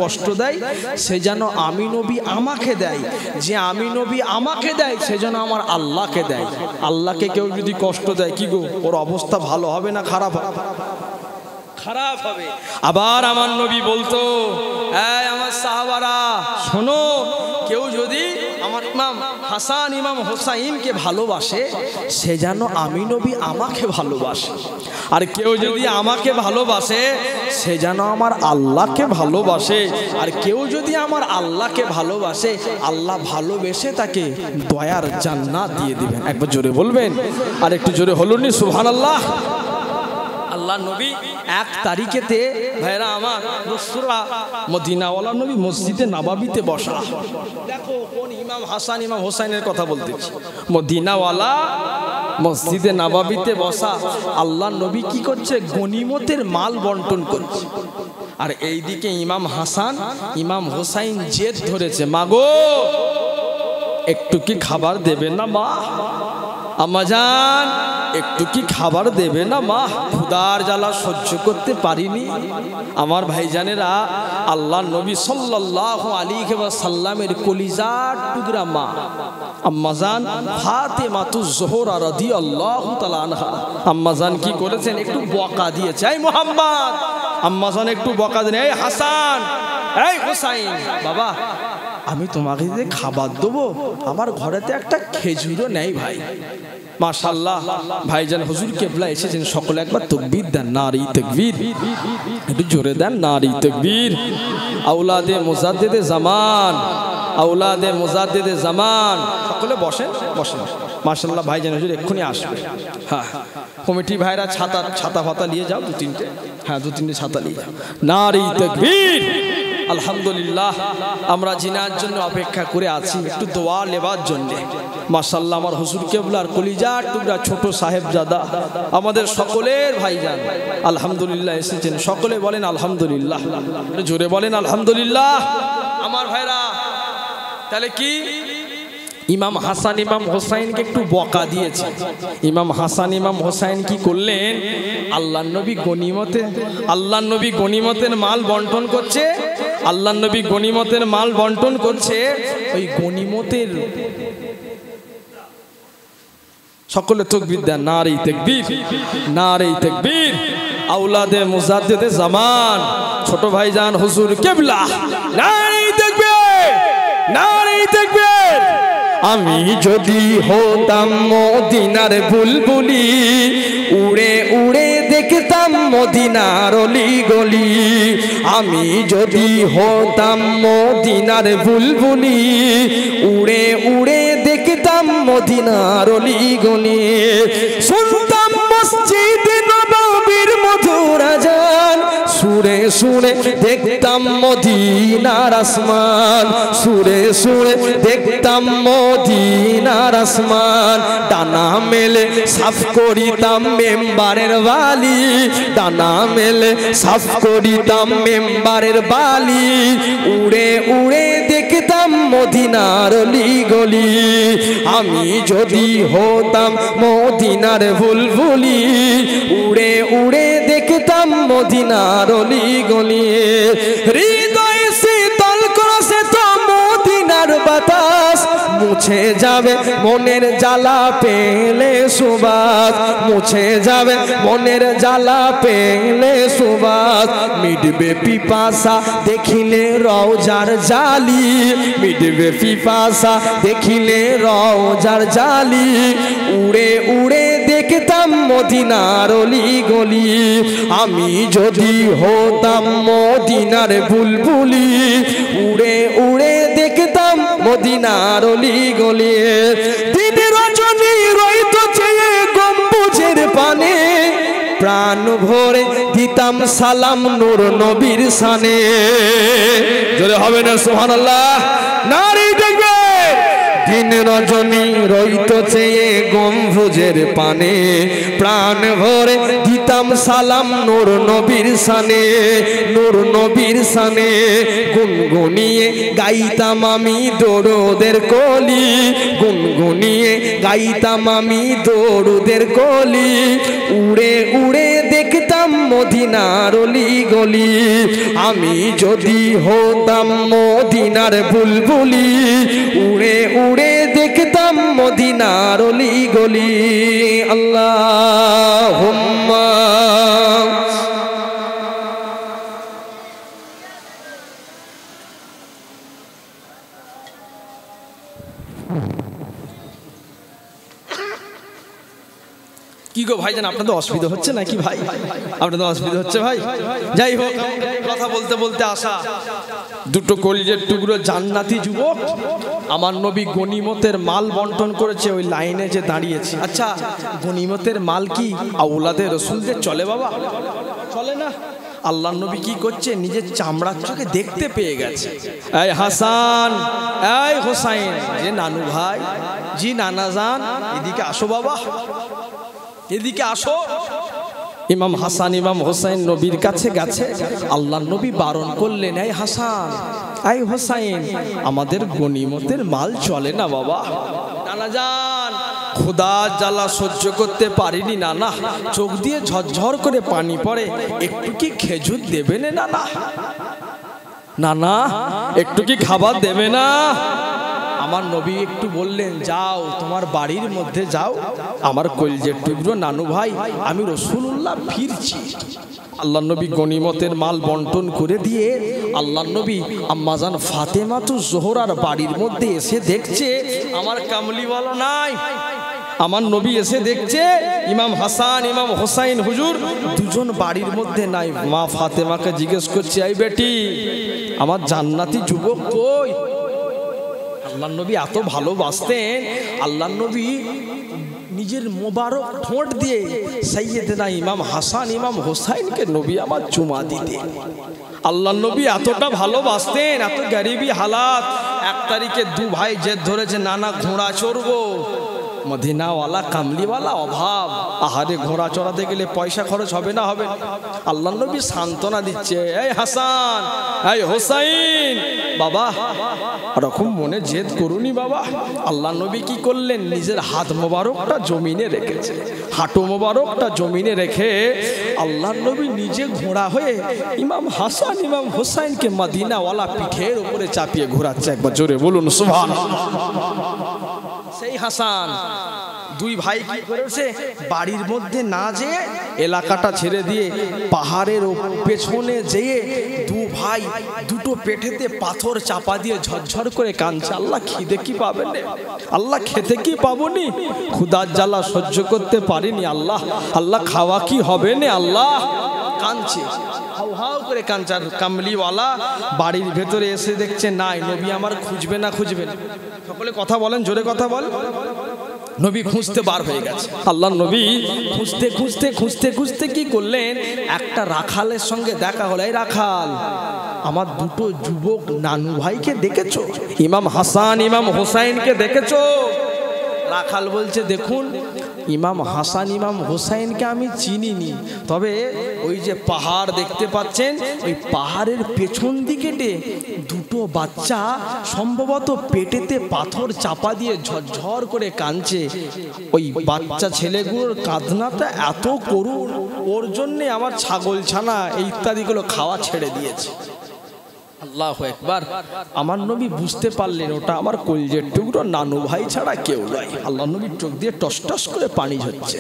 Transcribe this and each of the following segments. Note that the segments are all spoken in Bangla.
কষ্ট দেয় সে যেন আমি নবী আমাকে দেয়, যে আমি নবী আমাকে দেয় সে যেন আমার আল্লাহকে দেয়। আল্লাহকে কেউ যদি কষ্ট দেয় কি গো, ওর অবস্থা ভালো হবে না খারাপ হবে? খারাপ হবে। আবার আমার নবী বলতো, এই আমার সাহাবারা শোনো, কেউ যদি আমার ইমাম হাসান ইমাম হোসাইনকে ভালোবাসে সে যেন আমি নবী আমাকে ভালোবাসে, আর কেউ যদি আমাকে ভালোবাসে সে যেন আমার আল্লাহকে ভালোবাসে, আর কেউ যদি আমার আল্লাহকে ভালোবাসে আল্লাহ ভালোবেসে তাকে দয়ার জান্নাত দিয়ে দিবেন। একবার জোরে বলবেন, আর একটু জোরে হলুনি সুবহানাল্লাহ। আল্লাহ নবী 1 তারিখেতে ভাইরা আমার রসুলা মদিনাওয়ালা নবী মসজিদে নববীতে বসা। দেখো কোন ইমাম হাসান ইমাম হোসাইনের কথা বলতেছি, মদিনাওয়ালা মসজিদে নববীতে বসা। আল্লাহ নবী কি করছে? গনিমতের মাল বন্টন করছে। আর এইদিকে ইমাম হাসান ইমাম হোসাইন জেদ ধরেছে, মাগো একটু কি খাবার দেবে না মা? আম্মাজান একটু কি খাবার দেবে না মা? ক্ষুধার জ্বালা সহ্য করতে পারিনি। আমার ভাইজানেরা, আল্লাহ নবী সাল্লাল্লাহু আলাইহি ওয়াসাল্লামের কলিজার টুকরা মা আম্মাজান ফাতেমাতুজ জোহরা রাদিয়াল্লাহু তাআলা আনহা, আম্মাজান কি করেছেন? একটু বকা দিয়েছে, এই মুহাম্মদ। আম্মাজান একটু বকা দেন, এই হাসান এই হোসাইন, বাবা আমি তোমাকে যে খাবার দেবো আমার ঘরেতে একটা খেজুরও নেই ভাই। মাশাআল্লাহ ভাইজান হুজুর কেবলা এসেছেন, সকলে একবার তাকবীর দেন, নারী তাকবীর, একটু জোরে দেন নারী তাকবীর। আওলাদে মুজাদ্দিদে জামান, আওলাদে মুজাদ্দিদে জামান, সকলে বসেন বসেন। মাশাআল্লাহ ভাইজান হুজুর এক্ষুনি আসবে। হ্যাঁ কমিটি ভাইরা ছাতা ফাতা নিয়ে যাও, 2-3টে, হ্যাঁ 2-3টে ছাতা নিয়ে যাও। নারী তাকবীর। আলহামদুলিল্লাহ আমরা জিনার জন্য অপেক্ষা করে আছি, একটু দোয়া নেবার জন্য। মাশাআল্লাহ আমার হুজুর কেবলার কলিজার টুকরা ছোট সাহেবজাদা, আমাদের সকলের ভাইজান আলহামদুলিল্লাহ এসেছেন। সকলে বলেন আলহামদুলিল্লাহ, জোরে বলেন আলহামদুলিল্লাহ। আমার ভাইরা তাহলে কি ইমাম হাসান ইমাম হোসাইনকে একটু বকা দিয়েছে। ইমাম হাসান ইমাম হোসাইন কি করলেন? আল্লাহ নবী গনিমতের মাল বন্টন করছে, আল্লাহ নবী গনিমতের মাল বন্টন করছে। ওই গনিমতের সকলে তাকবীর দেন, নারী তাকবীর, নারী তাকবীর। আওলাদে মুজাদ্দিদে জামান ছোট ভাইজান হুজুর কেবলা, নারী তাকবীর, নারী তাকবীর। আমি যদি হতাম মদিনার বুলবুলি, উড়ে উড়ে দেখতাম মদিনার অলি গলি। আমি যদি হতাম মদিনার বুলবুলি, উড়ে উড়ে দেখতাম মদিনার অলি গলি। শুনতাম মসজিদে নববীর মধুর আযান, সুরে সুরে দেখতাম মদিনার আসমান, সুরে সুরে দেখতাম মদিনার আসমান। ডানা মেলে সাফ করিতাম মেম্বারের বালি, ডানা মেলে সাফ করিতাম মেম্বারের বালি। উড়ে উড়ে দেখতাম মদিনার অলি গলি। আমি যদি হতাম মদিনার বুলবুলি, উড়ে উড়ে দেখতাম মদিনার অলি গলি। হৃদয় শীতল করছে তো মদিনার বাতাস, মুছে যাবে মনের জ্বালা পেলে সুবাস, মুছে যাবে মনের জ্বালা পেলে সুবাস। মিটবে পিপাসা দেখিলে রওজার জালি, মিটবে পিপাসা দেখিলে রওজার জালি। উড়ে উড়ে দেখতাম মদিনার অলি গলি। আমি যদি হতাম মদিনার বুলবুলি, উড়ে উড়ে দেখতাম মদিনার অলি গলি। দিন রজনী রইত চেয়ে গম্বুজের পানে, প্রাণ ভরে দিতাম সালাম নূর নবীর শানে। জোরে হবে না সুবহানাল্লাহ, নারী দেখবে। দিন রজনী রইত চেয়ে গম্বুজের পানে, প্রাণ ভরে দিতাম সালাম নূর নবীর শানে, নূর নবীর শানে। গুনগুনিয়ে গাইতাম আমি দরুদের কলি, গুনগুনিয়ে গাইতাম আমি দরুদের কলি। উড়ে উড়ে দেখতাম মদিনার অলি গলি, আমি যদি হতাম মদিনার বুলবুলি, উড়ে উড়ে দেখতাম মদিনার অলি গলি। আল্লাহুম্মা কি গো ভাইজান, আপনাদের অসুবিধা হচ্ছে নাকি ভাই? আপনাদের অসুবিধা হচ্ছে ভাই? যাই হোক, কথা বলতে বলতে আসা দুটো কলিজের টুকরো জান্নাতি যুবক আমার নবী গনিমতের মাল বন্টন করেছে, ওই লাইনে যে দাঁড়িয়েছে। আচ্ছা, গনিমতের মাল কি আওলাদের রসুলদের চলে বাবা? চলে না। আল্লাহ নবী কি করছে, নিজের চামড়ার চোখে দেখতে পেয়ে গেছে। এই হাসান, এই হোসাইন, যে নানু ভাই, জি নানা জান, এদিকে আসো বাবা, এদিকে আসো। ইমাম হাসান ইমাম হোসাইন নবীর কাছে গেছে। আল্লাহ নবী বারণ করলেন, এই হাসান, এই হোসাইন, আমাদের গনিমতের মাল চলে না বাবা। নানা জান, খোদা জ্বালা সহ্য করতে পারিনি নানা, চোখ দিয়ে ঝরঝর করে পানি পড়ে, একটু কি খেজুর দেবে না নানা? নানা, একটু কি খাবার দেবে না? আমার নবী একটু বললেন, যাও তোমার বাড়ির মধ্যে যাও, আমার কলিজার টুকরো নানু ভাই, আমি রাসূলুল্লাহ ফিরছি। আল্লাহ নবী গনিমতের মাল বন্টন করে দিয়ে আল্লাহ নবী আম্মাজান ফাতেমাতুজ জোহরার বাড়ির মধ্যে এসে দেখছে আমার কামলিওয়ালা নাই। আমার নবী এসে দেখছে ইমাম হাসান ইমাম হোসাইন হুজুর দুজন বাড়ির মধ্যে নাই। মা ফাতেমাকে জিজ্ঞেস করছে, এই বেটি, আমার জান্নাতি যুবক কই? আল্লাহ নবী এত ভালোবাসতেন, আল্লাহ নবী নিজের মোবারক ঠোঁট দিয়ে সাইয়েদনা ইমাম হাসান ইমাম হোসাইনকে নবী আমার চুমা দিতেন। আল্লাহ নবী এতটা ভালোবাসতেন, এত গরিবী হালাত। 1 তারিখে দু ভাই জেদ ধরেছে, নানা ঘোড়া চড়বো। মদিনাওয়ালা কামলিওয়ালা অভাব, আহারে ঘোড়া চড়াতে গেলে পয়সা খরচ হবে না? হবে। আল্লাহ নবী সান্ত্বনা দিচ্ছে, এই হাসান, এই হোসাইন, বাবা এরকম মনে জেদ করুনি বাবা। আল্লাহ নবী কি করলেন, নিজের হাত মোবারকটা জমিনে রেখেছে, হাঁটু মোবারকটা জমিনে রেখে আল্লাহ নবী নিজে ঘোড়া হয়ে ইমাম হাসান ইমাম হোসাইনকে মদিনাওয়ালা পিঠের উপরে চাপিয়ে ঘোরাচ্ছে। একবার জোরে বলুন সুবহানাল্লাহ। সেই হাসান দুই ভাই কি করেছে, বাড়ির মধ্যে না যেয়ে এলাকাটা ছেড়ে দিয়ে পাহাড়ের পেছনে যেয়ে দু ভাই দুটো পেটেতে পাথর চাপা দিয়ে ঝরঝর করে কাঁদছে। আল্লাহ খিদে কি পাবেন, আল্লাহ খেতে কি পাবনি, ক্ষুধার জ্বালা সহ্য করতে পারিনি আল্লাহ, আল্লাহ খাওয়া কি হবে না, আল্লাহ কাঁদছে, হাউ হাউ করে কাঁদছে। কামলিওয়ালা বাড়ির ভেতরে এসে দেখছে নাই, নবী আমার খুঁজবে না খুঁজবে না। সকলে কথা বলেন, জোরে কথা বল। নবী খুঁজতে বার হয়ে গেছে। আল্লাহ নবী খুঁজতে খুঁজতে খুঁজতে খুঁজতে কি করলেন, একটা রাখালের সঙ্গে দেখা হলো। এই রাখাল, আমার দুটো যুবক নানু ভাইকে দেখেছো? ইমাম হাসান ইমাম হোসাইনকে দেখেছো? রাখাল বলছে, দেখুন ইমাম হাসান ইমাম হোসাইনকে আমি চিনিনি, তবে ওই যে পাহাড় দেখতে পাচ্ছেন, ওই পাহাড়ের পেছন দিকে দুটো বাচ্চা সম্ভবত পেটেতে পাথর চাপা দিয়ে ঝরঝর করে কাঁদছে। ওই বাচ্চা ছেলেগুলোর কাঁদনাটা এত করুণ, ওর জন্যে আমার ছাগল ছানা এই ইত্যাদিগুলো খাওয়া ছেড়ে দিয়েছে। আল্লাহু আকবার। আমার নবী বুঝতে পারলেন ওটা আমার কলিজার টুকরো নানু ভাই ছাড়া কেউ নয়। আল্লাহ নবীর চোখ দিয়ে টস টস করে পানি ঝরছে।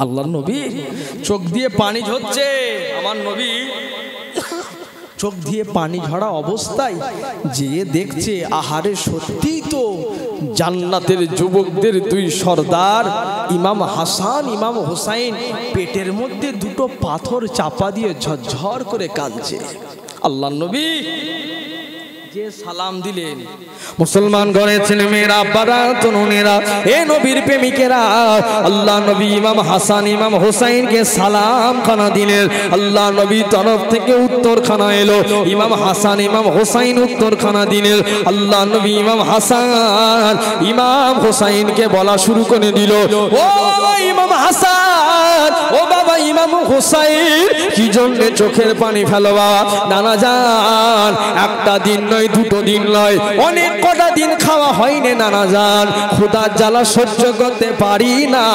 আল্লাহ নবী চোখ দিয়ে পানি ঝরছে। আমার নবী চোখ দিয়ে পানি ঝরা অবস্থায় যে দেখছে, আহারে সত্যিই তো জান্নাতের যুবকদের দুই সর্দার ইমাম হাসান ইমাম হোসাইন পেটের মধ্যে দুটো পাথর চাপা দিয়ে ঝরঝর করে কাঁদছে। আল্লাহ নবী যে সালাম দিলেন, মুসলমান ঘরের ছেলে মেয়েরা, আব্বারা, তরুণেরা, এ নবীর প্রেমিকেরা, আল্লাহ নবী ইমাম হাসান ইমাম হোসাইনকে সালাম খানা দিলেন। আল্লাহ নবী তরফ থেকে উত্তর খানা এলো, ইমাম হাসান ইমাম হোসাইন উত্তর খানা দিলেন। আল্লাহ নবী ইমাম হাসান ইমাম হোসাইনকে বলা শুরু করে দিল, ও ইমাম হাসান, ও বাবা ইমাম হোসাইন, কি জন্য চোখের পানি ফেলো বাবা? নানা জান, একটা দিন নয়, দুটো দিন নয়, অনেক কটা দিন খাওয়া হয়নি নানা যান, ক্ষুধার জ্বালা সহ্য করতে পারি না।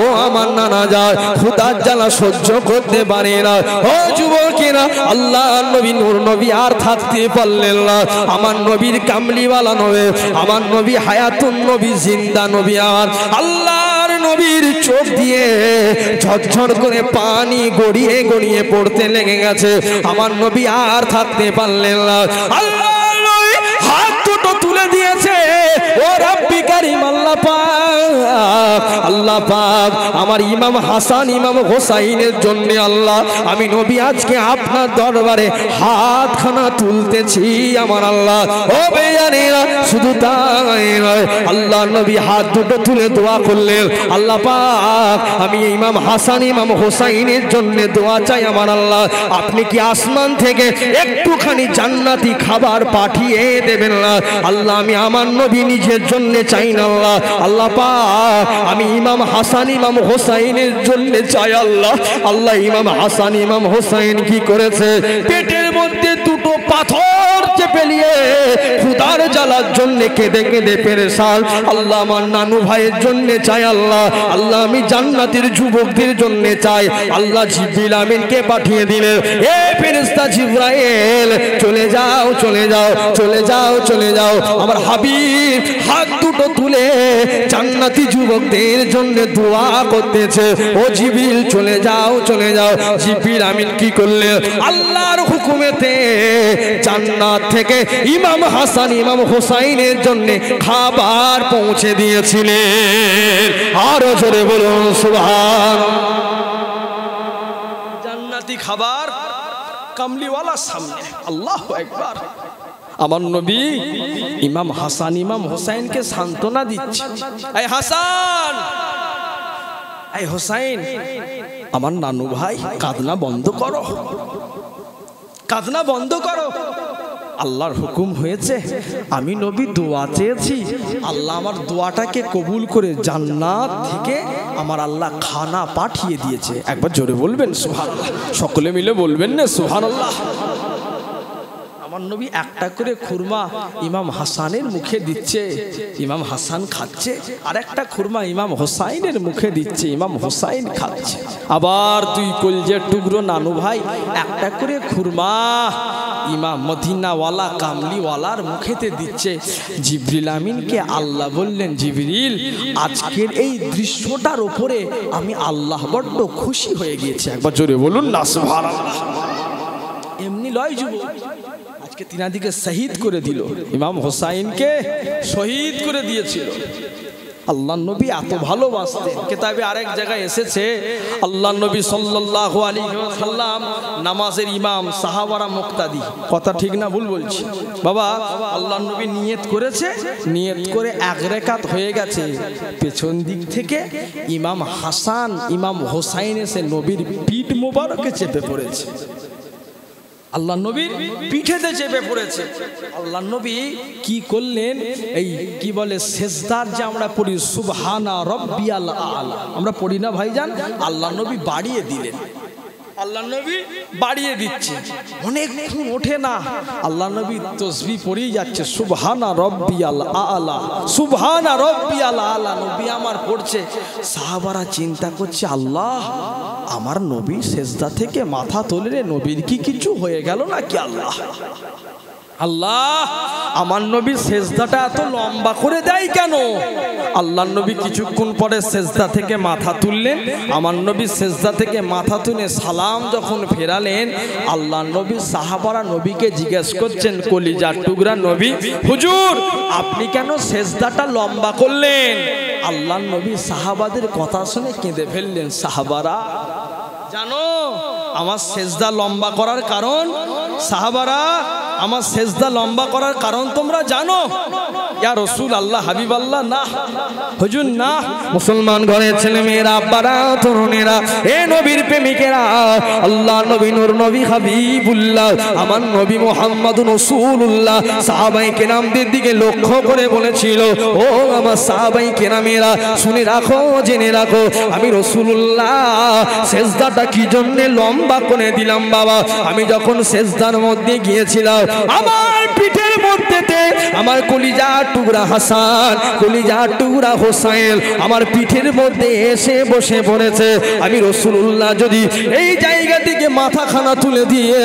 ও আমার নানা যান, ক্ষুধার জ্বালা সহ্য করতে পারি না। ও যুবকেরা, আল্লাহ নবী নূর নবী আর থাকতে পারলেন না। আমার নবীর কামলিওয়ালা নবী, আমার নবী হায়াতুন নবী, জিন্দা নবী। আর আল্লাহর নবীর চোখ দিয়ে ঝরঝর করে পানি গড়িয়ে গড়িয়ে পড়তে লেগে গেছে। আমার নবী আর থাকতে পারলেন না। আল্লাহর নবী হাত দুটো তুলে দিয়েছে। ও রাব্বি কারীম, আল্লাহ পাক, আল্লাহ পাক, আমার ইমাম হাসান ইমাম হোসাইনের জন্য আল্লাহ আমি নবী আজকে আপনার দরবারে হাতখানা তুলতেছি আমার আল্লাহ। ও বেয়ানেরা, শুধু তাই নয়, আল্লাহ নবী হাত দুটো তুলে দোয়া করলেন, আল্লাহ পাক আমি ইমাম হাসান ইমাম হোসাইনের জন্য দোয়া চাই আমার আল্লাহ, আপনি কি আসমান থেকে একটুখানি জান্নাতি খাবার পাঠিয়ে দেবেন না? আল্লাহ আমি আমার নবী নিজের জন্য চাই না আল্লাহ, আল্লাহ পাক আমি ইমাম হাসান ইমাম হোসাইনের জন্য চাই আল্লাহ। আল্লাহ ইমাম হাসান ইমাম হোসাইন কি করেছে? পেটের মধ্যে দুটো পাথর চেপে নিয়ে ক্ষুধার জ্বালার জন্য কেঁদে কেঁদে পেরেশান। আল্লাহ আমার নানু ভাইয়ের জন্য চাই আল্লাহ, আল্লাহ আমি জান্নাতের যুবকদের জন্য চাই। আল্লাহ জিবরিল আমিনকে পাঠিয়ে দিলেন, এ ফেরেশতা জিবরাইল, চলে যাও চলে যাও চলে যাও চলে যাও, আমার হাবিব হাত দুটো তুলে জান্নাতি যুবকদের জন্য দোয়া করতেছে। ও জিবরিল চলে যাও চলে যাও। জিবরিল আমিন কি করলেন? আল্লাহর হুকুমেতে জান্নাত থেকে ইমাম হাসান ইমাম হোসাইনের জন্য খাবার পৌঁছে দিয়েছিলেন। আরো জোরে বলুন সুবহানাল্লাহ। জান্নাতি খাবার কামলিওয়ালার সামনে, আল্লাহু আকবার। আমার নবী ইমাম হাসান ইমাম হোসাইনকে সান্ত্বনা দিচ্ছে, এই হাসান এই হোসাইন, আমার নানু ভাই, কাঁদনা বন্ধ করো, কাঁদনা বন্ধ করো। আল্লাহর হুকুম হয়েছে, আমি নবী দোয়া চেয়েছি, আল্লাহ আমার দোয়াটাকে কবুল করে জান্নাত থেকে আমার আল্লাহ খানা পাঠিয়ে দিয়েছে। একবার জোরে বলবেন সুবহানাল্লাহ, সকলে মিলে বলবেন না সুবহানাল্লাহ। আমার নবী একটা করে খুরমা ইমাম হাসানের মুখে দিচ্ছে, ইমাম হাসান খাচ্ছে, আর একটা খুরমা ইমাম হোসাইনের মুখে দিচ্ছে, ইমাম হোসাইন খাচ্ছে। আবার দুই কলজের টুকরো নানু ভাই একটা করে খুরমা ইমাম মদিনাওয়ালা কামলিওয়ালার মুখেতে দিচ্ছে। জিবরিল আমিনকে আল্লাহ বললেন, জিবরিল আজকের এই দৃশ্যটার উপরে আমি আল্লাহ বড্ড খুশি হয়ে গিয়েছি। একবার জোরে বলুন না সুবহানাল্লাহ। এমনি লয় যুবক, আজকে তিনাদিকে শহীদ করে দিল, ইমাম হোসাইনকে শহীদ করে দিয়েছিল। আল্লাহ নবী এত ভালোবাসতেন। কিতাবে আরেক জায়গায় এসেছে, আল্লাহ নবী সাল্লাল্লাহু আলাইহি ওয়াসাল্লাম নামাজের ইমাম, সাহাবারা মুক্তাদি। কথা ঠিক না ভুল বলছি বাবা? আল্লাহ নবী নিয়ত করেছে, নিয়ত করে এক রাকাত হয়ে গেছে, পেছন দিক থেকে ইমাম হাসান ইমাম হোসাইন এসে নবীর পিঠ মোবারকে চেপে পড়েছে। আল্লাহ নবীর পিঠেতে চেপে পড়েছে। আল্লাহ নবী কি করলেন? এই কি বলে সেজদার যে আমরা পড়ি সুবহানা রাব্বিয়াল আলা, আমরা পড়ি না ভাইজান? আল্লাহ নবী বাড়িয়ে দিলেন, আল্লাহ নবী বাড়িয়ে দিচ্ছে, অনেকক্ষণ ওঠে না। আল্লাহ নবী তসবিহ পড়েই যাচ্ছে, সুবহানা রাব্বিয়াল আলা সুবহানা রাব্বিয়াল আলা, নবী আমার পড়ছে। সাহাবারা চিন্তা করছে, আল্লাহ আমার নবী সেজদা থেকে মাথা তোলে, নবীর কি কিছু হয়ে গেল নাকি? আল্লাহ আল্লাহ আমার নবী সেজদাটা এত লম্বা করে দেয় কেন? আল্লাহ নবী কিছুক্ষণ পরে সেজদা থেকে মাথা তুললেন। আমার নবী সেজদা থেকে মাথা তুলে সালাম যখন ফেরালেন, আল্লাহ নবী সাহাবারা নবীকে জিজ্ঞেস করছেন, কলিজার টুকরা নবী, হুজুর আপনি কেন সেজদাটা লম্বা করলেন? আল্লাহ নবী সাহাবাদের কথা শুনে কেঁদে ফেললেন। সাহাবারা জানো আমার সেজদা লম্বা করার কারণ? সাহাবারা আমার সেজদা লম্বা করার কারণ তোমরা জানো? ইয়া রাসূল আল্লাহ, হাবিব আল্লাহ, না হুজুর না। মুসলমান ঘরের ছেলে মেয়েরা, আব্বারা, তরুণেরা, এ নবীর প্রেমিকেরা, আল্লাহ নবী নূর নবী হাবিবুল্লাহ আমার নবী মুহাম্মদুর রাসূলুল্লাহ সাহাবায়ে কেরামদের দিকে লক্ষ্য করে বলেছিল, ও আমার সাহাবায়ে কেরামেরা শুনে রাখো, জেনে রাখো, আমি রাসূলুল্লাহ সেজদাটা কি জন্য লম্বা করে দিলাম বাবা? আমি যখন সেজদার মধ্যে গিয়েছিলাম, আমার পিঠের মধ্যে মুহূর্তেতে আমার কলিজার টুকরা হাসান, কলিজার টুকরা হোসাইন আমার পিঠের মধ্যে এসে বসে পড়েছে। আমি রাসূলুল্লাহ যদি এই জায়গা থেকে মাথাখানা তুলে দিয়ে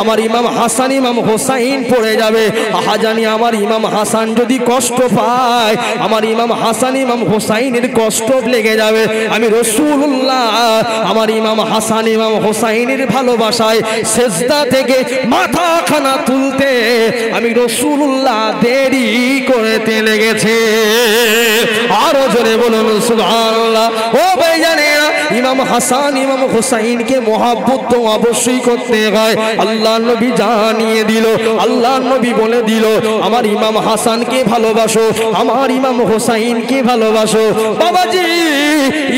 আমার ইমাম হাসান ইমাম হোসাইন পড়ে যাবে, আহা জানি আমার ইমাম হাসান যদি কষ্ট পায়, আমার ইমাম হাসান ইমাম হোসাইনের কষ্ট লেগে যাবে। আমি রাসূলুল্লাহ আমার ইমাম হাসান ইমাম হোসাইনের ভালোবাসায় সেজদা থেকে মাথাখানা তুলতে আমি রাসূলুল্লাহ দেরি করতে লেগেছে। আরো জোরে বলুন সুবহানাল্লাহ। ও ভাইজানেরা, ইমাম হাসান ইমাম হোসাইনকে মহব্বত তো অবশ্যই করতে হয়। আল্লাহ নবী জানিয়ে দিল, আল্লাহ নবী বলে দিল আমার ইমাম হাসানকে ভালোবাসো, আমার ইমাম হোসাইনকে ভালোবাসো। বাবাজি,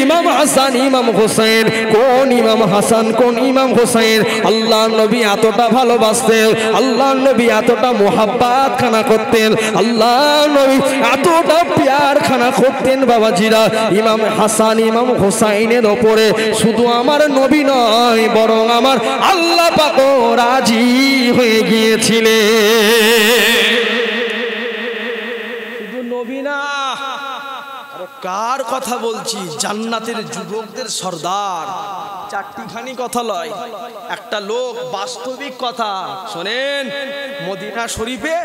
ইমাম হাসান ইমাম হোসেন, কোন ইমাম হাসান কোন ইমাম হোসেন আল্লাহ নবী এতটা ভালোবাসতেন, আল্লাহ নবী এতটা মোহাব্বত খানা করতেন, আল্লাহ নবী এতটা প্যার খানা করতেন। বাবাজিরা, ইমাম হাসান ইমাম হোসাইনের ওপরে শুধু আমার নবী নয়, বরং আমার আল্লাহ পাকও রাজি হয়ে গিয়েছিলেন। শুধু নবী না, কার কথা বলছি? জান্নাতের যুবকদের সর্দার। চারটিখানি কথা লয়, একটা লোক, বাস্তবিক কথা শোনেন। মদিনা শরীফে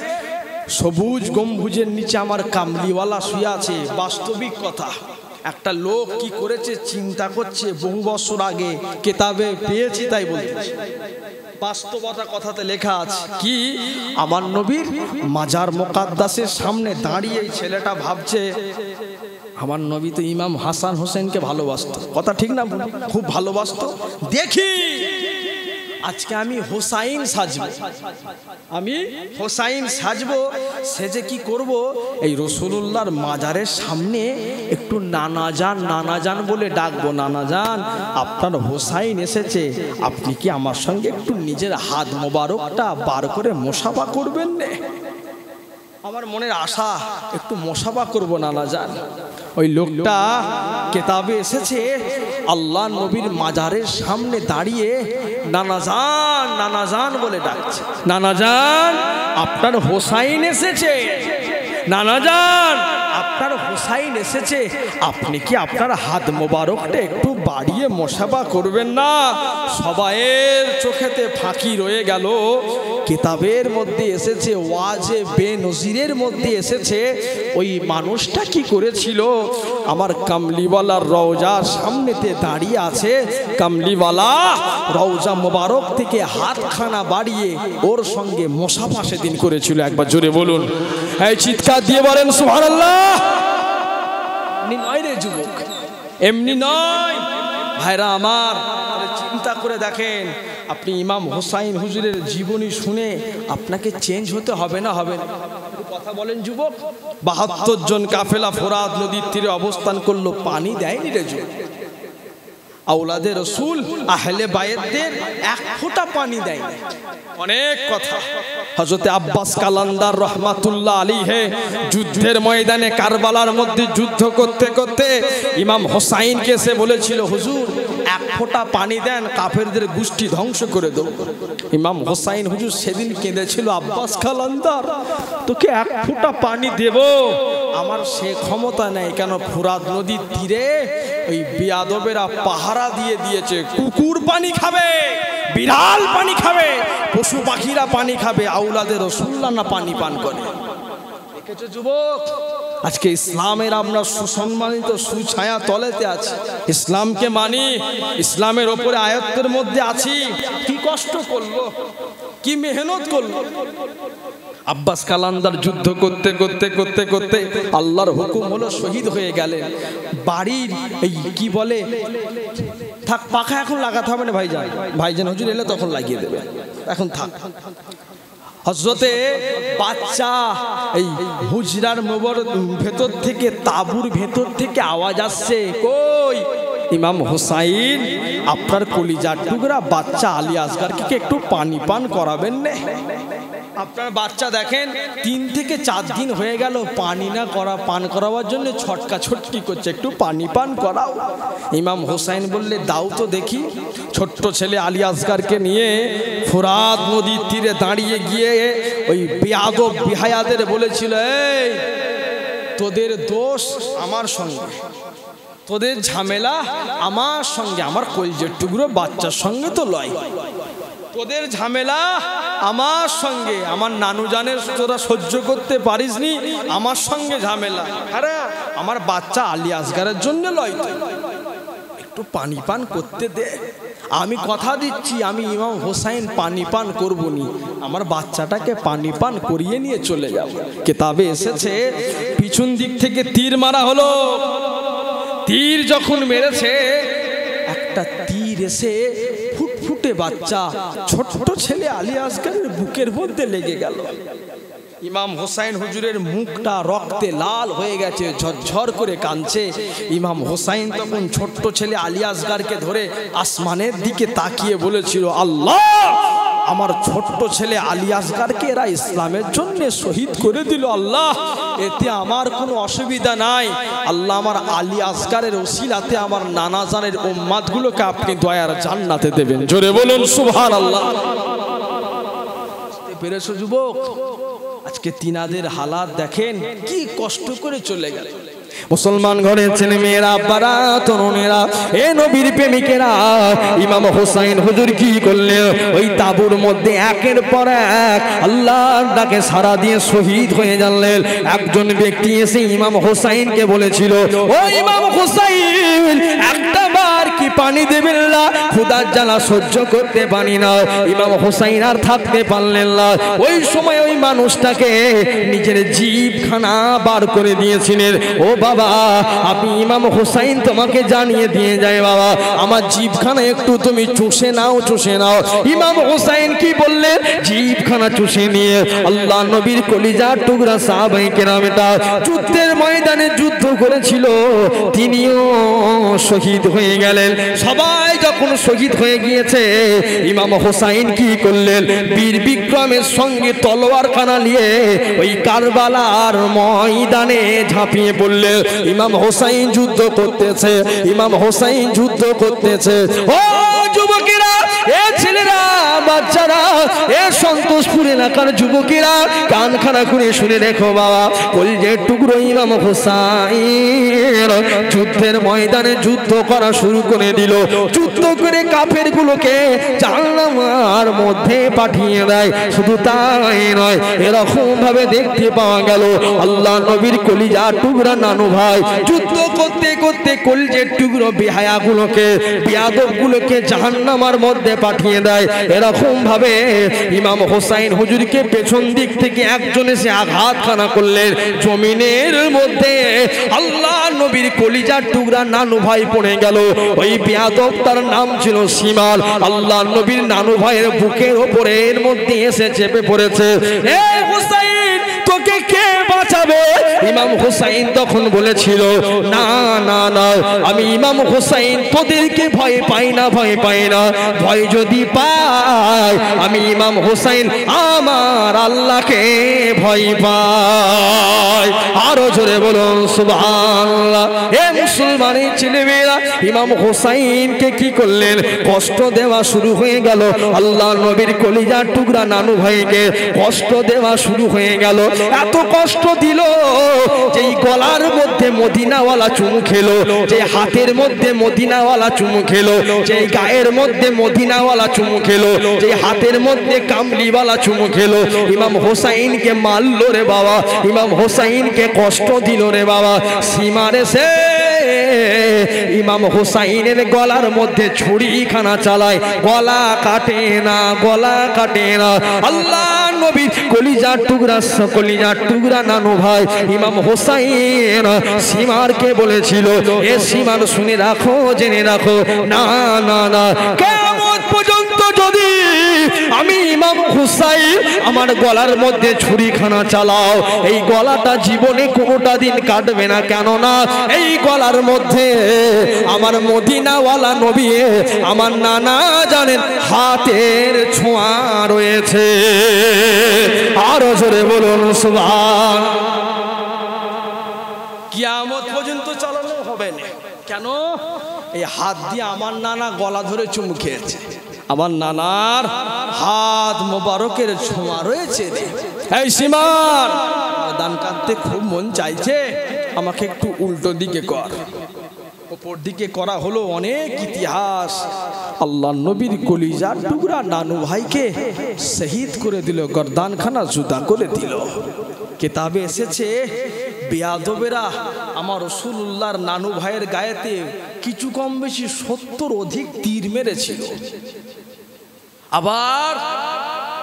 সবুজ গম্বুজের নিচে আমার কামলিওয়ালা শুয়ে আছে, বাস্তবিক কথা। একটা লোক কি করেছে চিন্তা করছে, বহু বছর আগে কিতাবে পেয়েছি তাই বলতেছি, বাস্তবতা কথাতে লেখা আছে কি, আমার নবীর মাজার মুকাদ্দাসের সামনে দাঁড়িয়ে ছেলেটা ভাবছে আমার নবী তো ইমাম হাসান হোসেনকে ভালোবাসতো, কথা ঠিক না? খুব ভালোবাসতো। দেখি আজকে আমি হোসাইন সাজবো, আমি হোসাইন সাজবো, সেজে কি করব, এই রাসূলুল্লাহর মাজারের সামনে একটু নানা জান নানা জান বলে ডাকবো, নানা জান আপনার হোসাইন এসেছে, আপনি কি আমার সঙ্গে একটু নিজের হাত মোবারকটা বার করে মুসাফা করবেন না? আমার মনের আশা একটু মুসাফা করব নানা জান। ওই লোকটা কিতাবে এসেছে আল্লাহ নবীর মাজারের সামনে দাঁড়িয়ে নানা জান বলে ডাকছে, নানা জান আপনার হোসাইন এসেছে, নানা জান আপনার হোসাইন এসেছে, আপনি কি আপনার হাত মোবারকটা একটু বাড়িয়ে মুসাফা করবেন না? সবাইয়ের চোখেতে ফাঁকি রয়ে গেল। কিতাবের মধ্যে এসেছে, ওয়াজে বেনজিরের মধ্যে এসেছে, ওই মানুষটা কি করেছিল, আমার কামলিওয়ালার রওজার সামনেতে দাঁড়িয়ে আছে, কামলিওয়ালা রওজা মোবারক থেকে হাতখানা বাড়িয়ে ওর সঙ্গে মুসাফা সেদিন করেছিল। একবার জোরে বলুন, এই চিৎকার দিয়ে বলেন সুবহানাল্লাহ। নয় রে যুবক, এমনি নয় ভাইরা আমার, চিন্তা করে দেখেন, আপনি ইমাম হোসাইন হুজুরের জীবনী শুনে আপনাকে চেঞ্জ হতে হবে না? হবে না? কথা বলেন যুবক। ৭২ জন কাফেলা ফোরাত নদীর তীরে অবস্থান করলো, পানি দেয়নি রে যুবক। আওলাদে রসুল আহলে বায়েতদের এক ফোঁটা পানি দেয়নি। অনেক কথা। হযরত আব্বাস কালান্দার রহমাতুল্লাহ আলাইহি যুদ্ধের ময়দানে কারবালার মধ্যে যুদ্ধ করতে করতে ইমাম হোসাইনকে এসে বলেছিল, হুজুর এক ফোঁটা পানি দেন, কাফেরদের গোষ্ঠী ধ্বংস করে দেব। ইমাম হোসাইন হুজুর সেদিন কেঁদেছিল, আব্বাস কালান্দার তোকে এক ফোঁটা পানি দেব, আমার সে ক্ষমতা নেই। কেন? ফোরাত নদীর তীরে ওই বেয়াদবেরা পাহারা দিয়ে দিয়েছে, কুকুর পানি খাবে, বিড়াল পানি খাবে, পশু পাখিরা পানি খাবে, আওলাদে রাসূলুল্লাহ না পানি পান করে। দেখেছো যুবক, আজকে ইসলামের আমরা সুসম্মানিত সুছায়া তলেতে আছি, ইসলামকে মানি, ইসলামের ওপরে আয়াতের মধ্যে আছি। কি কষ্ট করলো, কি মেহনত করলো। আব্বাস কালান্দার যুদ্ধ করতে করতে করতে করতে আল্লাহর হুকুম হলো শহীদ হয়ে গেলেন। বাড়ির এই কি বলে, থাক পাখা এখন লাগাতে হবে না ভাইজান, ভাইজান হুজুর এলে তখন লাগিয়ে দেবে, এখন থাক। হযরতে বাচ্চা এই হুজরার ভেতর থেকে, তাঁবুর ভেতর থেকে আওয়াজ আসছে, কই ইমাম হোসাইন আপনার কলিজার টুকরা বাচ্চা আলী আসগারকে একটু পানি পান করাবেন না? আপনার বাচ্চা দেখেন 3 থেকে 4 দিন হয়ে গেল পানি না পান করাবার জন্য ছটকা ছটকি করছে, একটু পানি পান করাও। ইমাম হোসাইন বললে দাও তো দেখি। ছোট্ট ছেলে আলী আসগারকে নিয়ে ফোরাত নদীর তীরে দাঁড়িয়ে গিয়ে ওই বেয়াদব বিহায়াদের বলেছিল, এই তোদের দোষ আমার সঙ্গে, তোদের ঝামেলা আমার সঙ্গে, আমার কলজের টুকরো বাচ্চার সঙ্গে তো লয়, তোদের ঝামেলা আমার সঙ্গে, আমার নানু জানের তোরা সহ্য করতে পারিসনি, আমার সঙ্গে ঝামেলা। আরে আমার বাচ্চা আলী আসগারের জন্য লয়, তো একটু পানি পান করতে দে। আমি কথা দিচ্ছি আমি ইমাম হোসাইন পানি পান করবনি, আমার বাচ্চাটাকে পানি পান করিয়ে নিয়ে চলে যাব। কিতাবে এসেছে পিছন দিক থেকে তীর মারা হলো। তীর যখন মেরেছে, একটা তীর এসে ফুটফুটে বাচ্চা ছোট্ট ছেলে আলী আসগারের বুকের মধ্যে লেগে গেল। ইমাম হোসাইন হুজুরের মুখটা রক্তে লাল হয়ে গেছে, ঝরঝর করে কাঁদছে। ইমাম হোসাইন তখন ছোট্ট ছেলে আলী আসগারকে ধরে আসমানের দিকে তাকিয়ে বলেছিল, আল্লাহ আমার ছোট্ট ছেলে আলী আসগারকে এরা ইসলামের জন্য শহীদ করে দিল, আল্লাহ এতে আমার কোনো অসুবিধা নাই, আল্লাহ আমার আলী আসগারের ওসিলাতে আমার নানা জানের উম্মাতগুলোকে আপনি দয়ার জান্নাতে দেবেন। জোরে বলুন সুবহানাল্লাহ। পেরেছো যুবক? আজকে তিনাদের হালাত দেখেন, কি কষ্ট করে চলে গেল। মুসলমান ঘরের ছেলে মেয়েরা, আব্বারা, তরুণেরা, এ নবীর প্রেমিকেরা, ইমাম হোসাইন হুজুর কি করলেন? ওই তাঁবুর মধ্যে একের পর এক আল্লাহর ডাকে সাড়া দিয়ে শহীদ হয়ে জানলেন। একজন ব্যক্তি এসে ইমাম হোসাইনকে বলেছিল, ও ইমাম হোসাইন একটা বার কি পানি দেবেন না, ক্ষুধার জ্বালা সহ্য করতে পারি না। ইমাম হোসাইন আর থাকতে পারলেন না। ওই সময় ওই মানুষটাকে নিজের জিভখানা বার করে দিয়েছিলেন। ও বাবা, আপনি ইমাম হোসাইন তোমাকে জানিয়ে দিয়ে যায়, বাবা আমার জিভখানা একটু তুমি চুষে নাও, চুষে নাও। ইমাম হোসাইন কি বললেন? জিভখানা চুষে নিয়ে আল্লাহ নবীর কলিজার টুকরা সাহাবায়ে কেরামেরা যুদ্ধের ময়দানে যুদ্ধ করেছিল, তিনিও শহীদ হয়ে গেলেন। সবাই যখন শহীদ হয়ে গিয়েছে, ইমাম হোসাইন কি করলেন? বীর বিক্রমের সঙ্গে তলোয়ার খানা নিয়ে ওই কারবালার ময়দানে ঝাঁপিয়ে পড়লেন। ইমাম হোসাইন যুদ্ধ করতেছে, ইমাম হোসাইন যুদ্ধ করতেছে। ও যুবকেরা, এ ছেলেরা, বাচ্চারা, এ সন্তোষপুর এলাকার যুবকেরা, কান খাড়া করে শুনে রেখো বাবা, কলিজার টুকরো ইমাম হোসাইন যুদ্ধের ময়দানে যুদ্ধ করা শুরু করে দিল। যুদ্ধ করে কাফের গুলোকে জাহান্নামের মধ্যে পাঠিয়ে দেয়। শুধু তাই নয়, এরকম ভাবে দেখতে পাওয়া গেল আল্লাহ নবীর কলিজার টুকরা নানু ভাই যুদ্ধ করতে করতে কলিজার টুকরো বেহায়াগুলোকে, বিয়াদবগুলোকে জাহান্নামের মধ্যে পাঠিয়ে দেয়। এরকম ভাবে ইমাম হোসাইন হুজুরকে পেছন দিক থেকে একজন এসে আঘাত খানা করলেন জমিনের মধ্যে। আল্লাহ নবীর কলিজার টুকরা নানু ভাই পড়ে গেল। ওই বেয়াদব, তার নাম ছিল সিমাল, আল্লাহ নবীর নানু ভাইয়ের বুকের ওপরে এর মধ্যে এসে চেপে পড়েছে। এ হোসাইন, তোকে কে বাঁচাবে? ইমাম হোসাইন তখন বলেছিল, না না না, আমি ইমাম হোসাইন তোদেরকে ভয় পাই না, ভয় পাই না। ভয় যদি পাই, আমি ইমাম হোসাইন আমার আল্লাহকে ভয় পাই। আরো জোরে বলুন সুবহানাল্লাহ। এ মুসলমানের ছেলেমেয়েরা, ইমাম হোসাইনকে কি করলেন? কষ্ট দেওয়া শুরু হয়ে গেল। আল্লাহ নবীর কলিজার টুকরা নানু ভাইকে কষ্ট দেওয়া শুরু হয়ে গেল। এত কষ্ট দিল যে গলার মধ্যে মদিনাওয়ালা চুমু খেলো, যে হাতের মধ্যে মদিনাওয়ালা চুমু খেলো, যে গায়ের মধ্যে মদিনাওয়ালা চুমু খেলো, যে হাতের মধ্যে কামলিওয়ালা চুমু খেলো। ইমাম হোসাইনকে মারলো রে বাবা, ইমাম হোসাইনকে কষ্ট দিল রে বাবা। সীমার এসে ইমাম হোসাইনের গলার মধ্যে ছুরিখানা চালায়, গলা কাটে না, গলা কাটে না। আল্লাহ নবী কলিজার টুকরা, কলিজার টুকরা নানু ভাই ইমাম হোসাইন সীমারকে বলেছিল, এ সীমার শুনে রাখো, জেনে রাখো, না না না, কিয়ামত পর্যন্ত যদি আমি ইমাম হুসাইন আমার গলার মধ্যে ছুরিখানা চালাও, এই গলাটা জীবনে কোনোটা দিন কাটবে না। কেননা এই গলার মধ্যে আমার মদিনাওয়ালা নবী, আমার নানা জানেন হাতের ছোঁয়া রয়েছে। আরো জোরে বলুন সুবহান। কিয়ামত পর্যন্ত চালানো হবে না। কেন? এই হাত দিয়ে আমার নানা গলা ধরে চুমু খেয়েছে, আমার নানার হাত মোবারকের ছোঁয়া রয়েছে। এই সীমান, দান কাটতে খুব মন চাইছে, আমাকে একটু উল্টো দিকে কর। ওপর দিকে করা হলো অনেক ইতিহাস। আল্লাহ নবীর কলিজার টুকরা নানু ভাইকে শহীদ করে দিল, গর্দানখানা জুদা করে দিল। কিতাবে এসেছে বেয়াদবেরা আমার রাসূলুল্লাহর নানু ভাইয়ের গায়েতে কিছু কম বেশি 70 অধিক তীর মেরেছিল। আবার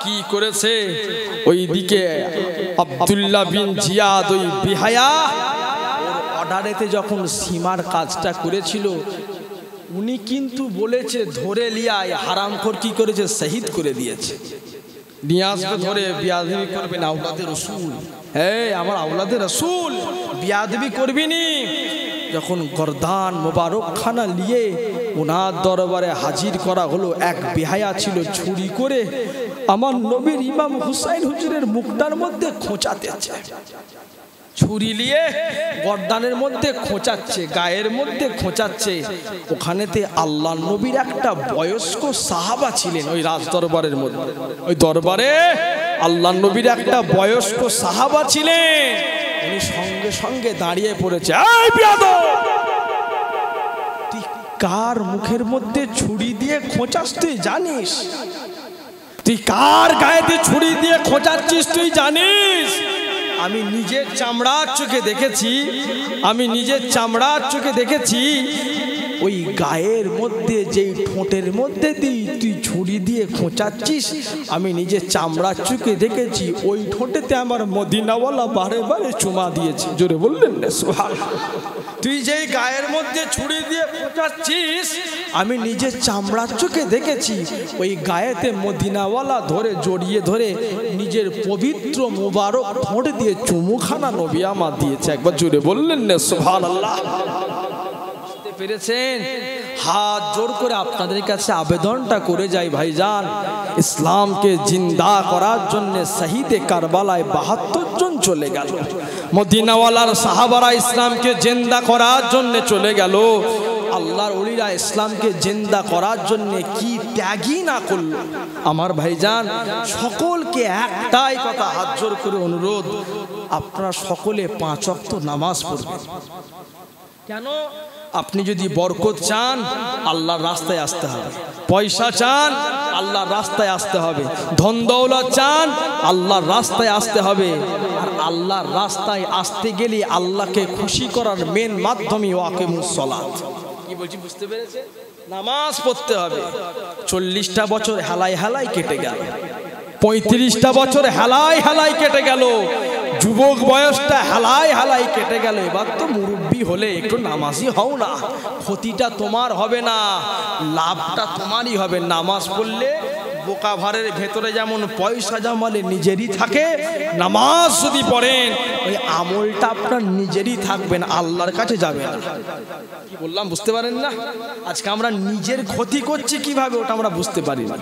কি করেছে, ওইদিকে আব্দুল্লাহ বিন জিয়াদ ওই বিহায়া অর্ডারেতে যখন সীমার কাজটা করেছিল, উনি কিন্তু বলেছে ধরে লিয়ায় হারামখোর কি করেছে, শহীদ করে দিয়েছে। নিয়ে আসবে ধরে, বিয়াদবি করবে না, আওলাদে রাসূল, হ্যাঁ আমার আওলাদে রাসূল, বিয়াদবি করবি নি। যখন গর্দান মোবারক খানা নিয়ে ওনার দরবারে হাজির করা হলো, এক বেহায়া ছিল ছুরি করে আমার নবীর ইমাম হুসাইন হুজুরের মুখটার মধ্যে খোঁচাতেছে, ছুরি নিয়ে গর্দানের মধ্যে খোঁচাচ্ছে, গায়ের মধ্যে খোঁচাচ্ছে। ওখানেতে আল্লাহ নবীর একটা বয়স্ক সাহাবা ছিলেন ওই রাজ দরবারের মধ্যে, ওই দরবারে আল্লাহ নবীর একটা বয়স্ক সাহাবা ছিলেন। উনি সঙ্গে সঙ্গে দাঁড়িয়ে পড়েছে, এই বিয়াদব, তুই কার মুখের মধ্যে ছুরি দিয়ে খোঁচাস তুই জানিস? তুই কার গায়েতে ছুরি দিয়ে খোঁচাচ্ছিস তুই জানিস? আমি নিজের চামড়ার চোখে দেখেছি, আমি নিজের চামড়ার চোখে দেখেছি ওই গায়ের মধ্যে যেই ঠোঁটের মধ্যে তুই ছুরি দিয়ে খোঁচাচ্ছিস, আমি নিজের চামড়ার চোখে দেখেছি ওই ঠোঁটেতে আমার মদিনাওয়ালা বারে বারে চুমা দিয়েছে। জোরে বললেন না সুবহানাল্লাহ। তুই যেই গায়ের মধ্যে ছুরি দিয়ে খোঁচাচ্ছিস, আমি নিজের চামড়ার চোখে দেখেছি ওই গায়েতে মদিনাওয়ালা ধরে জড়িয়ে ধরে নিজের পবিত্র মোবারক ঠোঁট দিয়ে চুমুখানা নবী আমার দিয়েছে। একবার জোরে বললেন না সুবহানাল্লাহ। পেরেছেন? হাত জোর করে আপনাদের কাছে আবেদনটা করে যাই ভাইজান, ইসলামকে জিন্দা করার জন্য শহীদে কারবালায় 72 জন চলে গেল। মদিনাওয়ালার সাহাবারা ইসলামকে জিন্দা করার জন্য চলে গেল। আল্লাহর ওলিরা ইসলামকে জিন্দা করার জন্য কি ত্যাগই না করলো। আমার ভাইজান, সকলকে একটাই কথা হাত জোর করে অনুরোধ, আপনারা সকলে 5 ওয়াক্ত নামাজ পড়বেন। কেন? আপনি যদি বরকত চান আল্লাহর রাস্তায় আসতে হবে, পয়সা চান আল্লাহর রাস্তায় আসতে হবে, ধন দৌলত চান আল্লাহর রাস্তায় আসতে হবে। আর আল্লাহর রাস্তায় আসতে গেলে আল্লাহকে খুশি করার মেন মাধ্যমই ওয়াকিমুস সালাত। কি বলছি বুঝতে পেরেছেন? নামাজ পড়তে হবে। 40টা বছর হেলাই হেলাই কেটে গেল, 35টা বছর হেলাই হেলাই কেটে গেল, যুবক বয়সটা হেলাই হেলাই কেটে গেল। এবার তো মুরব্বি হলে একটু নামাজি হও না, ক্ষতিটা তোমার হবে না, লাভটা তোমারই হবে। নামাজ পড়লে বোকা ভারের ভেতরে যেমন পয়সা জমালে নিজেরই থাকে, নামাজ যদি পড়েন ওই আমলটা আপনার নিজেরই থাকবেন, আল্লাহর কাছে যাবে না। কি বললাম বুঝতে পারেন না? আজকে আমরা নিজের ক্ষতি করছি কিভাবে ওটা আমরা বুঝতে পারি না,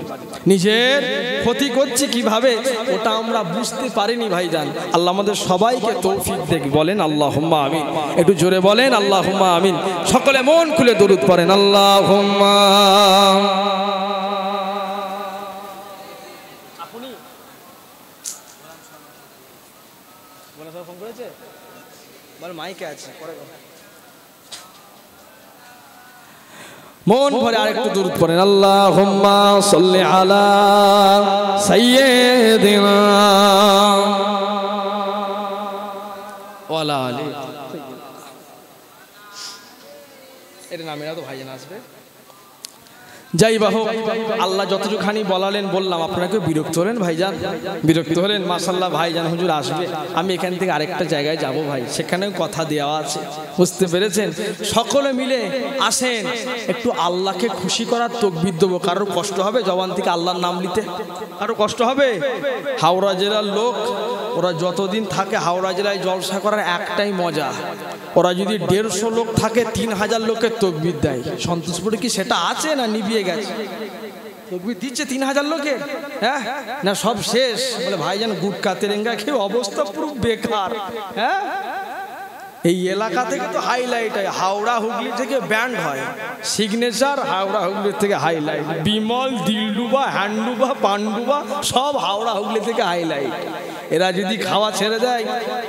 নিজের ক্ষতি করছি কিভাবে ওটা আমরা বুঝতে পারিনি ভাইজান। আল্লাহ আমাদের সবাইকে তৌফিক দেখ, বলেন আল্লাহুম্মা আমিন। একটু জোরে বলেন আল্লাহুম্মা আমিন। সকলে মন খুলে দরুদ পড়েন আল্লাহুম্মা। মন ভরে আরেকটু দরুদ পড়েন আল্লাহুম্মা সাল্লি আলা সাইয়্যিদিনা ওয়া আলা আলি। এর নামেরা তো ভাইজান আসবে। যাই বাহু, আল্লাহ যতটুখানি বলালেন বললাম, আপনাকে বিরক্ত হলেন ভাইজান? বিরক্ত হলেন? মাশাআল্লাহ ভাইজান হুজুর আসবে, আমি এখান থেকে আরেকটা জায়গায় যাব ভাই, সেখানেও কথা দেওয়া আছে, বুঝতে পেরেছেন? সকলে মিলে আসেন, একটু আল্লাহকে খুশি করার তাকবীর দেবো। কারোর কষ্ট হবে জবান থেকে আল্লাহর নাম নিতে? কারো কষ্ট হবে? হাওড়া জেলার লোক, ওরা যতদিন থাকে হাওড়া জেলায় জলসা করার একটাই মজা, ওরা যদি 150 লোক থাকে 3000 লোকের তাকবীর দেয়। সন্তোষপুরে কি সেটা আছে না নিভিয়ে গেছে? তকবীর দিচ্ছে 3000 লোকে, হ্যাঁ না সব শেষ। বলে ভাইজান গুটকা তেরেঙ্গা খেয়ে অবস্থা পুরো বেকার। হ্যাঁ এই এলাকা থেকে তো হাইলাইট হয়, হাওড়া হুগলি থেকে ব্যান্ড হয়, সিগনেচার হাওড়া হুগলি থেকে হাইলাইট, বিমল দিলডুবা হ্যান্ডুবা পান্ডুবা সব হাওড়া হুগলি থেকে হাইলাইট। এরা যদি খাওয়া ছেড়ে দেয়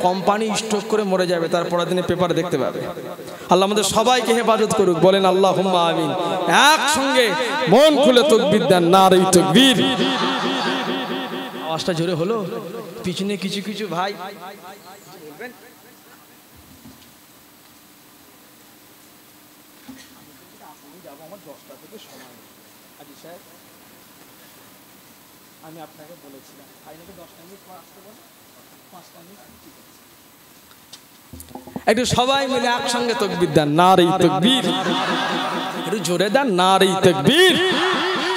কোম্পানি স্টক করে মরে যাবে, তারপরের দিনে পেপার দেখতে পাবে। আল্লাহ আমাদের সবাইকে হেফাজত করুক, বলেন আল্লাহুম্মা আমিন। একসঙ্গে মন খুলে তাকবীর দেন, নারে তাকবীর। আওয়াজটা জোরে হলো, পিছনে কিছু কিছু ভাই বলবেন। আমি আপনাকে বলেছিলাম ফাইনালি 10টা মিনিট পর আসতে বলে, 5টা মিনিট ঠিক আছে। একটু সবাই মিলে একসঙ্গে তাকবীর দেন, নারে তাকবীর। একটু জোরে দেন, নারে তাকবীর।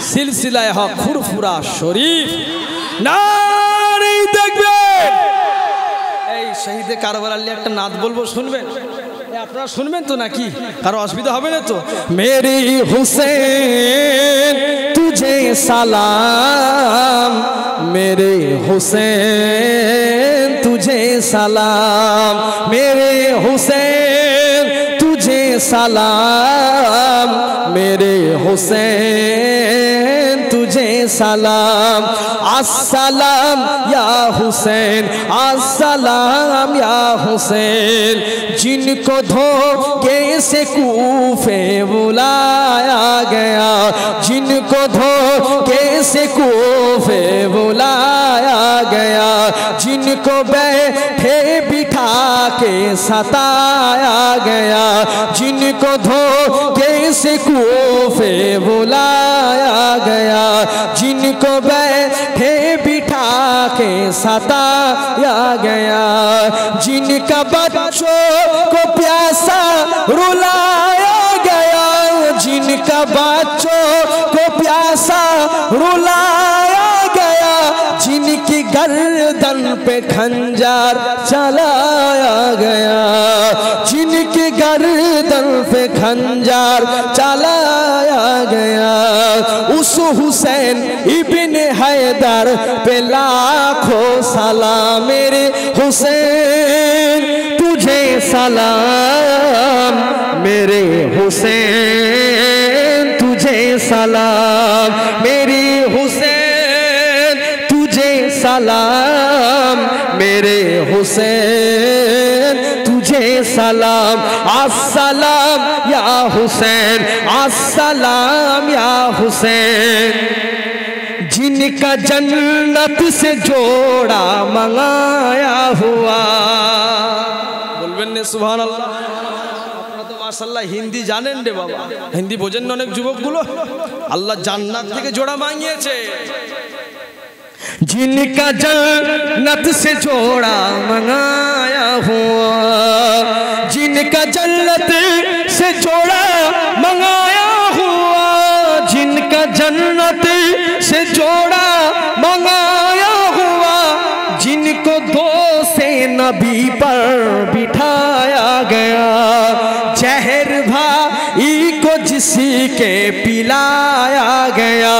সিলসিলায়ে হক ফুরফুরা শরীফ, নারে তাকবীর। এই শহীদে কারবালার নিয়ে একটা নাত বলবো, শুনবেন? আপনারা শুনবেন তো নাকি? কারো অসুবিধা হবে না তো? মেরি হুসেন তুঝে সালাম, মেরে হুসেন তুঝে সালাম, মেরে হুসেন তুঝে সালাম, মেরে হুসেন तुझे सलाम। अस्सलाम या हुसैन, अस्सलाम या हुसैन। जिनको धोखे से कूफे बुलाया गया, जिनको धोखे से कूफे बुलाया गया, जिनको बैठे बिठा के सताया गया, जिनको धोखे से कूफे बुलाया गया, जिनको बैठे बिठा के सताया गया, जिनका बच्चों को प्यासा रुलाया गया, जिनका बच्चों को प्यासा रुलाया गया, जिनकी गर्दन पे खंजर चलाया गया, जिनकी गर्दन पे खंजर चलाया गया, उस हुसैन इब्ने हैदर पे लाखों सलाम। मेरे हुसैन तुझे सलाम, मेरे हुसैन तुझे सलाम, मेरी हुसैन तुझे सलाम, मेरे हुसैन तुझे सलाम। अस्सलाम या हुसैन, अस्सलाम या हुसैन। जिनका जन्नत से जोड़ा मंगाया हुआ, बोलबेन ने सुभान अल्लाह। माशाल्लाह हिंदी জানেন রে বাবা, হিন্দি বোঝেন না অনেক যুবকগুলো। আল্লাহ জান্নাত থেকে জোড়া মাঙ্গিয়েছে। जिनका जन्नत से जोड़ा मंगाया हुआ, जिनका जन्नत से जोड़ा मंगाया हुआ, जिनका जन्नत से जोड़ा मंगाया हुआ, जिनको दो से नबी पर बिठाया गया, जहर भाई को जिसके पिलाया गया,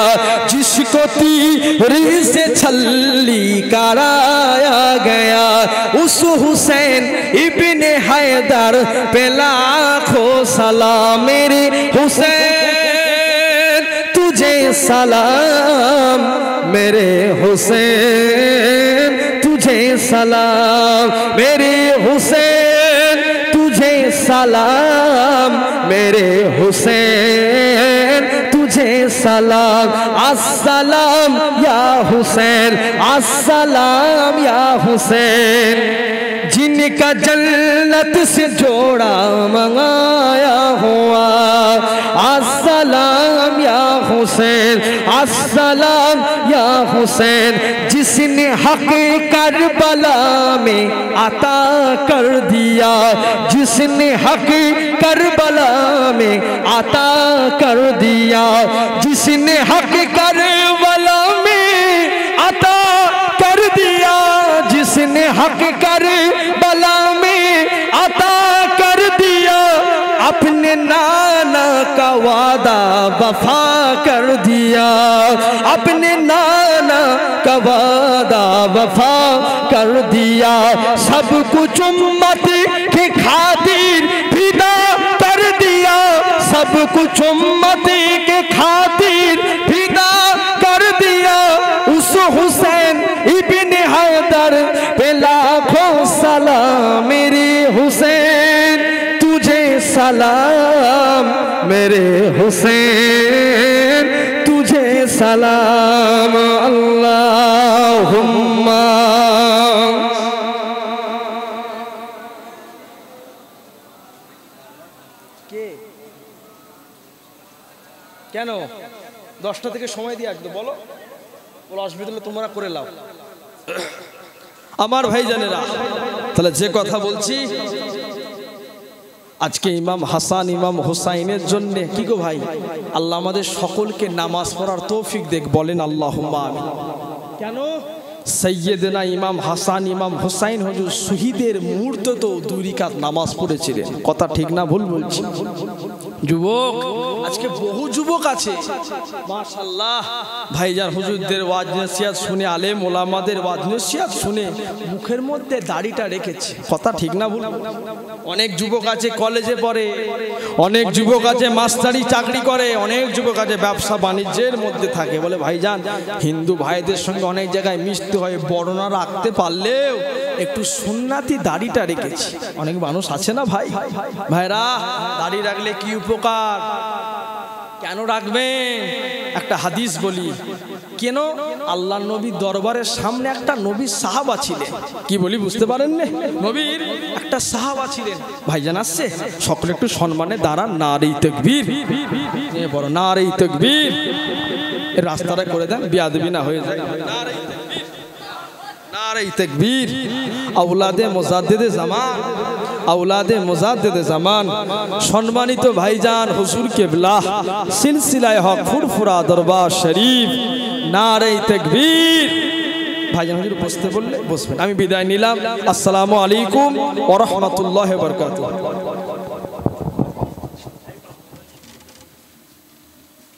जिसको तीर से छल्ली कराया गया, उस हुसैन इब्ने हैदर पे लाखों सलाम। मेरे हुसैन तुझे सलाम, मेरे हुसैन तुझे सलाम, मेरे हुसैन तुझे सलाम, मेरे हुसैन तुझे सलाम। अस्सलाम या हुसैन, अस्सलाम या हुसैन। जिनका जन्नत से जोड़ा मंगाया हुआ, अस्सलाम या हुसैन, अस्सलाम या हुसैन। जिसने हक करबला में अता कर दिया, जिसने हक करबला में अता कर दिया, जिसने हक करबला में अता कर दिया, जिसने हक करबला में अता कर दिया, अपने नाना का वादा वादा वफा कर दिया, अपने नाना का वादा वफा कर दिया, सब कुछ उम्मत के खातिर फिदा कर दिया, सब कुछ उम्मत के खातिर फिदा कर दिया। उस हुसैन इब्ने हैदर पे लाखों सलाम, मेरे हुसैन तुझे सलाम, मेरे हुसैन तुझे सलाम। अल्लाहुम्मा কেন 10টা থেকে সময় দিয়ে আসবে বলো, বলো অসুবিধা হলে তোমরা করে লাও। আমার ভাইজানেরা, তাহলে যে কথা বলছি, আজকে ইমাম হাসান ইমাম হুসাইনের জন্য কি গো ভাই, আল্লাহ আমাদের সকলকে নামাজ পড়ার তৌফিক দেখ, বলেন আল্লাহুম্মা আমিন। কেন সৈয়দনা ইমাম হাসান ইমাম হুসাইন হুজুর শহীদের মুহূর্তে তো 2 রাকাত নামাজ পড়েছিলেন, কথা ঠিক না ভুল বলছি? যুবক, আজকে বহু যুবক আছে মাশাআল্লাহ, ভাইজান হুজুরদের ওয়াজ নসিহত শুনে, আলেম ওলামাদের ওয়াজ নসিহত শুনে মুখের মধ্যে দাড়িটা রেখেছে, কথা ঠিক না ভুল? অনেক যুবক আছে কলেজে পড়ে, অনেক যুবক আছে মাস্টারি চাকরি করে, অনেক যুবক আছে ব্যবসা বাণিজ্যের মধ্যে থাকে, বলে ভাইজান হিন্দু ভাইদের সঙ্গে অনেক জায়গায় মিশতে হয়, বড়না রাখতে পারলেও একটু সুন্নাতি দাড়িটা রেখেছি। অনেক মানুষ আছে না ভাই, ভাইরা দাড়ি রাখলে কি উপকার, কেন রাখবেন? একটা হাদিস বলি, কেন আল্লাহ নবীর দরবারের সামনে একটা নবীর সাহাবা ছিলেন, কি বলি বুঝতে পারেন না? নবীর একটা সাহাবা ছিলেন, ভাইজান আসছে, সকলে একটু সম্মানে দাঁড়ান, নারে তাকবীর, বড় নারে তাকবীর, রাস্তাটা করে দেন, বিয়াদবি না হয়ে যায়। নারে তাকবীর, আওলাদে মুজাদ্দিদে জামান, আওলাদে মুজাদ্দিদে জামান, সম্মানিত ভাইজান হুজুর কিবলা, সিলসিলায়ে হক ফুরফুরা দরবার শরীফ, নারে তাকবীর। ভাইজান হুজুর বসতে বললে বসবেন, আমি বিদায় নিলাম। আসসালামু আলাইকুম ওয়া রাহমাতুল্লাহি ওয়া বারাকাতুহু।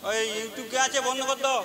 ওই ইউটিউব কে আছে বন্ধ কর দাও।